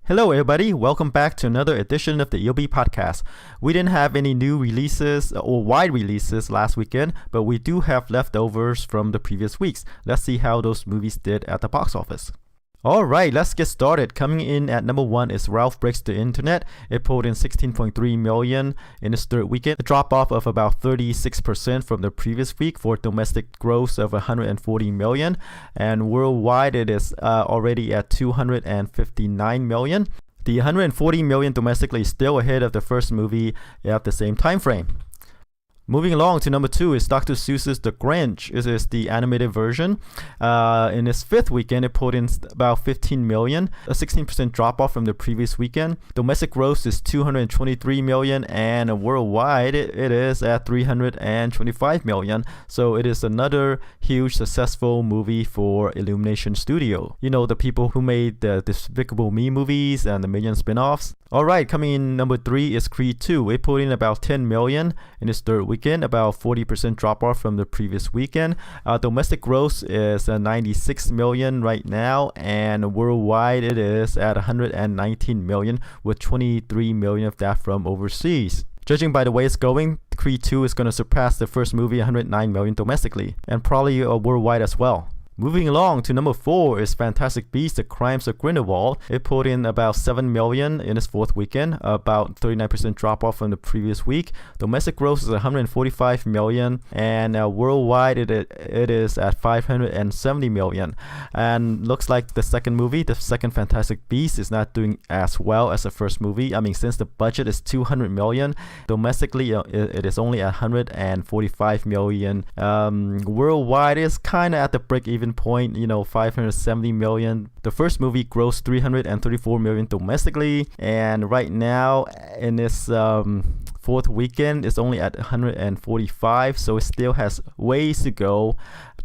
Hello everybody, welcome back to another edition of the EOB podcast. We didn't have any new releases or wide releases last weekend, but we do have leftovers from the previous weeks. Let's see how those movies did at the box office. Alright, let's get started. Coming in at number 1 is Ralph Breaks the Internet. It pulled in 16.3 million in its third weekend, a drop off of about 36% from the previous week for domestic gross of 140 million, and worldwide it is already at 259 million. The 140 million domestically is still ahead of the first movie at the same time frame. Moving along to number 2 is Dr. Seuss's The Grinch. This is the animated version. In its fifth weekend, it pulled in about 15 million, a 16% drop off from the previous weekend. Domestic gross is 223 million, and worldwide it is at 325 million. So it is another huge successful movie for Illumination Studio. You know, the people who made the Despicable Me movies and the Minion spin-offs. Alright, coming in number 3 is Creed 2. It pulled in about 10 million in its third weekend, about 40% drop off from the previous weekend. Domestic gross is 96 million right now, and worldwide it is at 119 million, with 23 million of that from overseas. Judging by the way it's going, Creed 2 is going to surpass the first movie 109 million domestically, and probably worldwide as well. Moving along to number 4 is Fantastic Beasts: The Crimes of Grindelwald. It pulled in about 7 million in its fourth weekend, about 39% drop off from the previous week. Domestic gross is 145 million, and worldwide it is at 570 million. And looks like the second movie, the second Fantastic Beasts, is not doing as well as the first movie. I mean, since the budget is 200 million, domestically it is only 145 million. Worldwide is kind of at the break-even point, 570 million. The first movie grossed 334 million domestically, and right now in its fourth weekend it's only at 145, so it still has ways to go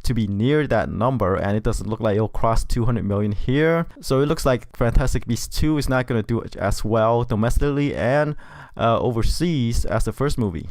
to be near that number, and it doesn't look like it'll cross 200 million here. So it looks like Fantastic Beasts 2 is not going to do as well domestically and overseas as the first movie.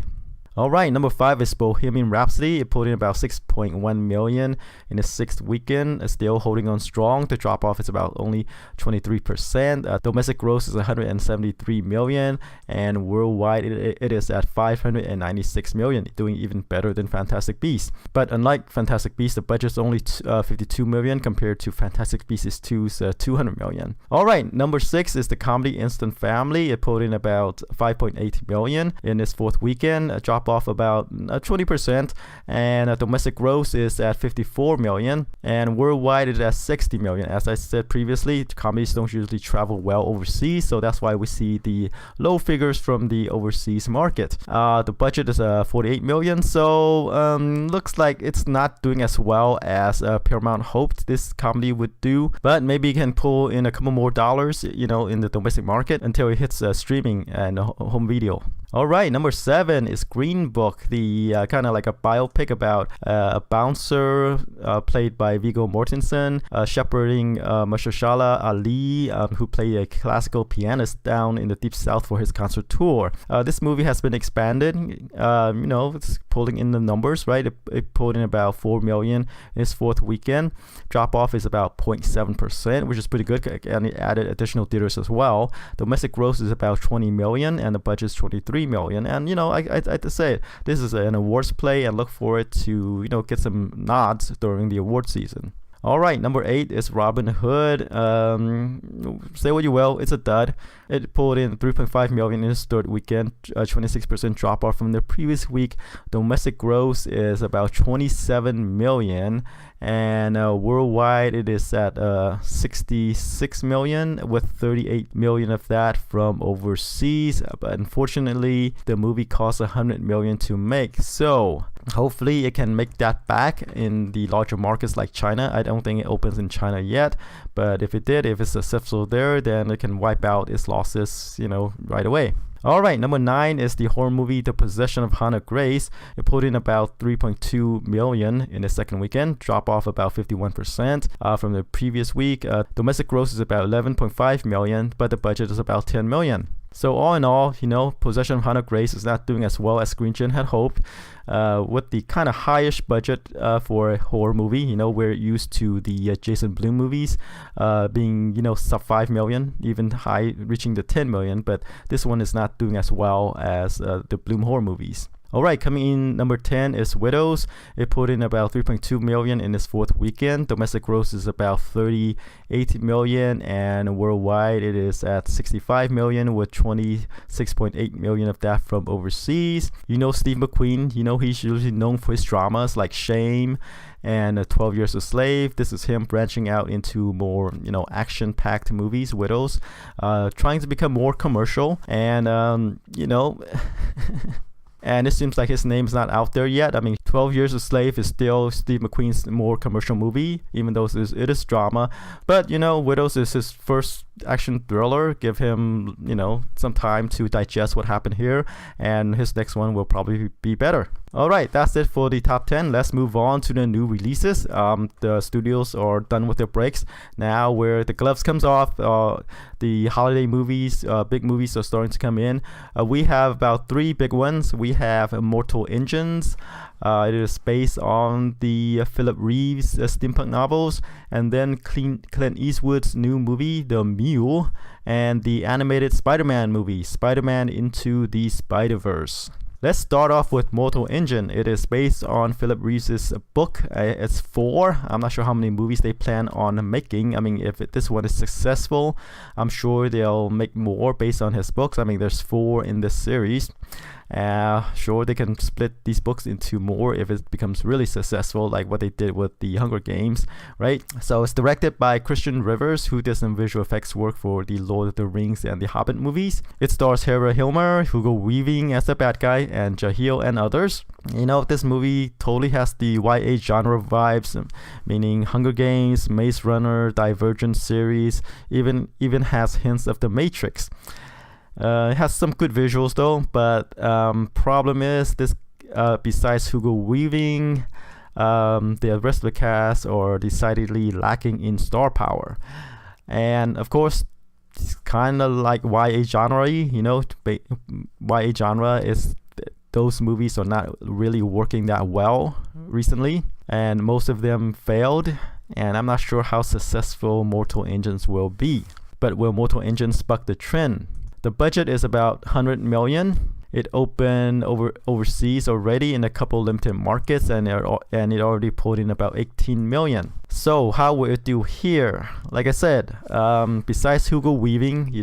Alright, number 5 is Bohemian Rhapsody. It pulled in about 6.1 million in its sixth weekend. It's still holding on strong. The drop off is about only 23%. Domestic gross is 173 million, and worldwide it is at 596 million, doing even better than Fantastic Beasts. But unlike Fantastic Beasts, the budget is only 52 million compared to Fantastic Beasts 2's 200 million. Alright, number 6 is the comedy Instant Family. It pulled in about 5.8 million in its fourth weekend. A drop off about 20%, and domestic gross is at 54 million, and worldwide it is at 60 million. As I said previously, comedies don't usually travel well overseas, so that's why we see the low figures from the overseas market. The budget is 48 million, so looks like it's not doing as well as Paramount hoped this comedy would do, but maybe it can pull in a couple more dollars in the domestic market until it hits streaming and home video. Alright, number 7 is Green Book, the kind of like a biopic about a bouncer played by Viggo Mortensen, shepherding Mahershala Ali, who played a classical pianist down in the Deep South for his concert tour. This movie has been expanded, it's pulling in the numbers, right? It pulled in about 4 million in its fourth weekend. Drop off is about 0.7%, which is pretty good, and it added additional theaters as well. Domestic gross is about 20 million, and the budget is 23 million. And I have to say, this is an awards play, and look forward to get some nods during the award season. Alright, number 8 is Robin Hood. Say what you will, it's a dud. It pulled in 3.5 million in its third weekend, 26% drop off from the previous week. Domestic gross is about 27 million, and worldwide it is at 66 million, with 38 million of that from overseas. But unfortunately, the movie cost 100 million to make, so hopefully it can make that back in the larger markets like China. I don't think it opens in China yet, but if it did, if it's successful there, then it can wipe out its losses right away. Alright, number 9 is the horror movie The Possession of Hannah Grace. It pulled in about 3.2 million in the second weekend, drop off about 51% from the previous week. Domestic gross is about 11.5 million, but the budget is about 10 million. So all in all, Possession of Hannah Grace is not doing as well as Screen Gen had hoped. With the kind of highish budget for a horror movie, we're used to the Jason Blum movies being, sub 5 million, even high, reaching the 10 million. But this one is not doing as well as the Blum horror movies. All right, coming in number 10 is Widows. It put in about 3.2 million in its fourth weekend. Domestic gross is about 38 million, and worldwide it is at 65 million, with 26.8 million of that from overseas. Steve McQueen, he's usually known for his dramas like Shame and 12 Years a Slave. This is him branching out into more, action-packed movies, Widows, trying to become more commercial, and, and it seems like his name's not out there yet. I mean, 12 Years a Slave is still Steve McQueen's more commercial movie, even though it is drama. But, Widows is his first action thriller. Give him, some time to digest what happened here, and his next one will probably be better. All right, that's it for the top 10. Let's move on to the new releases. The studios are done with their breaks. Now where the gloves comes off, the holiday movies, big movies are starting to come in. We have about 3 big ones. We have Immortal Engines. It is based on the Philip Reeves steampunk novels, and then Clint Eastwood's new movie, The Mule, and the animated Spider-Man movie, Spider-Man Into the Spider-Verse. Let's start off with Mortal Engine. It is based on Philip Reeves' book. It's 4. I'm not sure how many movies they plan on making. I mean, if this one is successful, I'm sure they'll make more based on his books. I mean, there's 4 in this series. Sure, they can split these books into more if it becomes really successful, like what they did with the Hunger Games, right? So it's directed by Christian Rivers, who did some visual effects work for the Lord of the Rings and the Hobbit movies. It stars Hera Hilmer, Hugo Weaving as the bad guy, and Jahil and others. This movie totally has the YA genre vibes, meaning Hunger Games, Maze Runner, Divergent series, even has hints of The Matrix. It has some good visuals though, but problem is this. Besides Hugo Weaving, the rest of the cast are decidedly lacking in star power, and of course, it's kind of like YA genre. YA genre is those movies are not really working that well recently, and most of them failed. And I'm not sure how successful Mortal Engines will be. But will Mortal Engines buck the trend? The budget is about 100 million. It opened overseas already in a couple limited markets, and it already pulled in about 18 million. So how will it do here? Like I said, besides Hugo Weaving,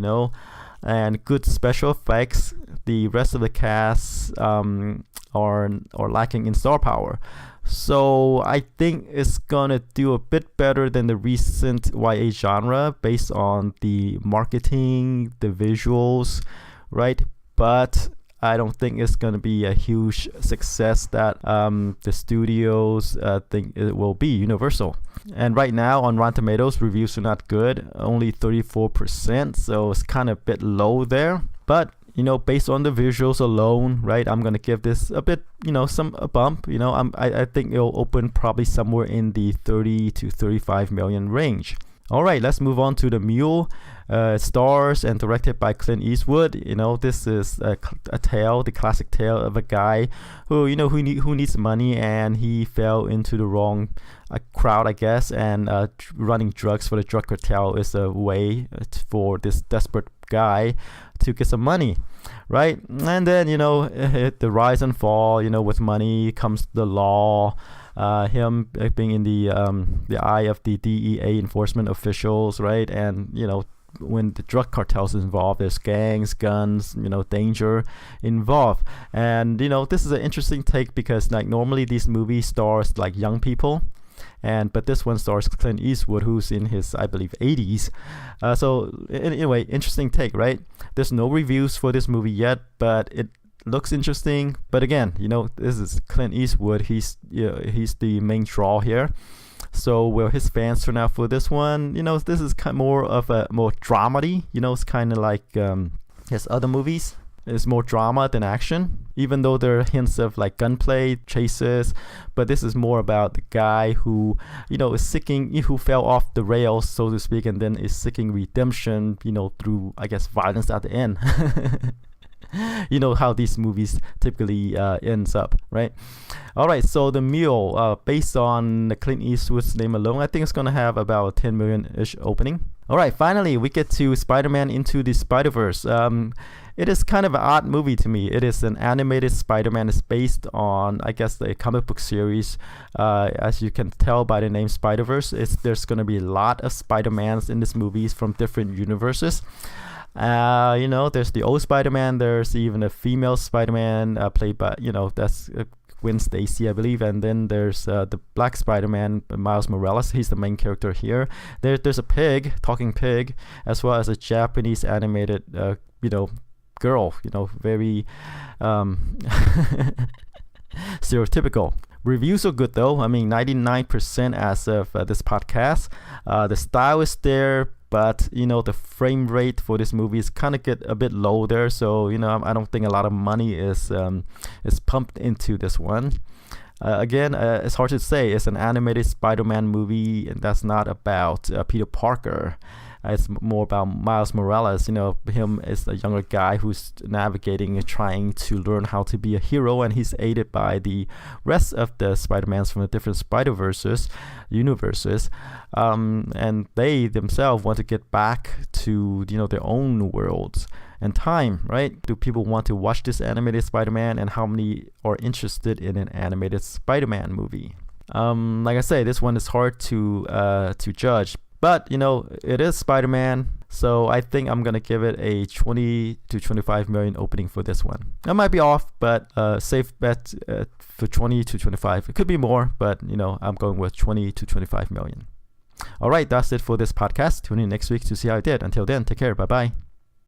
and good special effects, the rest of the cast are lacking in star power. So I think it's gonna do a bit better than the recent YA genre based on the marketing, the visuals, right? But I don't think it's gonna be a huge success that the studios think it will be. Universal. And right now on Rotten Tomatoes, reviews are not good, only 34%, so it's kind of a bit low there. But based on the visuals alone, right, I'm gonna give this a bit, a bump. I think it'll open probably somewhere in the 30 to 35 million range. All right, let's move on to The Mule. Stars and directed by Clint Eastwood. This is a tale, the classic tale of a guy who needs money, and he fell into the wrong crowd, I guess, and running drugs for the drug cartel is a way for this desperate guy to get some money, right? And then the rise and fall, with money comes the law, him being in the eye of the DEA enforcement officials, right? And when the drug cartels is involved, there's gangs, guns, danger involved. And this is an interesting take because like normally these movies stars like young people, but this one stars Clint Eastwood, who's in his, I believe, 80s. So anyway, interesting take, right? There's no reviews for this movie yet, but it looks interesting. But again, this is Clint Eastwood. He's the main draw here. So will his fans turn out for this one? This is kind of more of a more dramedy. It's kind of like his other movies. It's more drama than action. even though there are hints of like gunplay, chases, but this is more about the guy who, is seeking, who fell off the rails, so to speak, and then is seeking redemption, through, I guess, violence at the end. You know how these movies typically ends up, right? All right, so the Mule, based on the Clint Eastwood's name alone, I think it's gonna have about 10 million-ish opening. All right, finally we get to Spider-Man Into the Spider-Verse. It is kind of an odd movie to me. It is an animated Spider-Man. It's based on, I guess, the comic book series. As you can tell by the name Spider-Verse, there's gonna be a lot of Spider-Mans in this movie from different universes. There's the old Spider-Man. There's even a female Spider-Man played by, that's Gwen Stacy, I believe. And then there's the black Spider-Man, Miles Morales. He's the main character here. There's a pig, talking pig, as well as a Japanese animated, girl. Very stereotypical. Reviews are good though. I mean, 99% as of this podcast. The style is there, but the frame rate for this movie is kind of get a bit low there. So I don't think a lot of money is pumped into this one. Again, it's hard to say. It's an animated Spider-Man movie, and that's not about Peter Parker. It's more about Miles Morales. Him is a younger guy who's navigating and trying to learn how to be a hero, and he's aided by the rest of the Spider-Mans from the different Spider-Verses universes, and they themselves want to get back to their own worlds and time, right? Do people want to watch this animated Spider-Man, and how many are interested in an animated Spider-Man movie? Like I say, this one is hard to judge. But, it is Spider-Man, so I think I'm going to give it a 20 to 25 million opening for this one. I might be off, but safe bet for 20 to 25. It could be more, but, I'm going with 20 to 25 million. All right, that's it for this podcast. Tune in next week to see how I did. Until then, take care. Bye-bye.